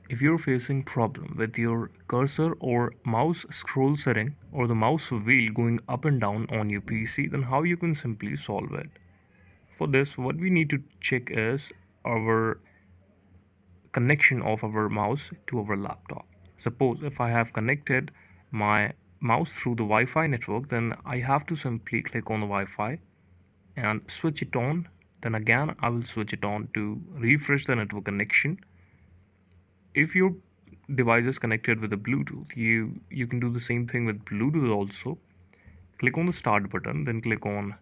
If you're facing problem with your cursor or mouse scroll setting or the mouse wheel going up and down on your PC, then how you can simply solve it? For this, what we need to check is our connection of our mouse to our laptop. Suppose if I have connected my mouse through the Wi-Fi network, then I have to simply click on the Wi-Fi and switch it on. Then again, I will switch it on to refresh the network connection. If your device is connected with the Bluetooth, you can do the same thing with Bluetooth also. Click on the start button, then click on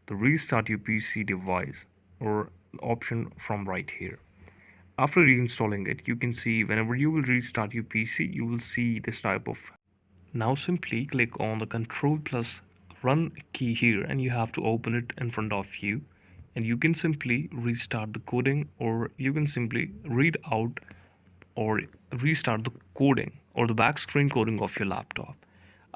the restart your PC device or option from right here. After reinstalling it, you can see whenever you will restart your PC, you will see this type of. Now simply click on the Control plus Run key here and you have to open it in front of you, and you can simply restart the coding, or you can simply read out or restart the coding or the back screen coding of your laptop.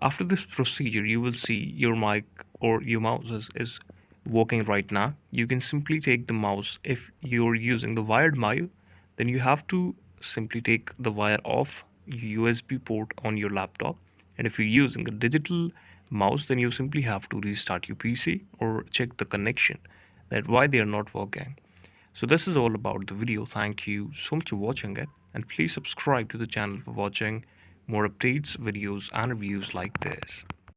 After this procedure, you will see your mic or your mouse is working right now. You can simply take the mouse. If you're using the wired mic, then you have to simply take the wire off USB port on your laptop. And if you're using a digital mouse, then you simply have to restart your PC or check the connection, that why they are not working. So this is all about the video. Thank you so much for watching it, and please subscribe to the channel for watching more updates, videos and reviews like this.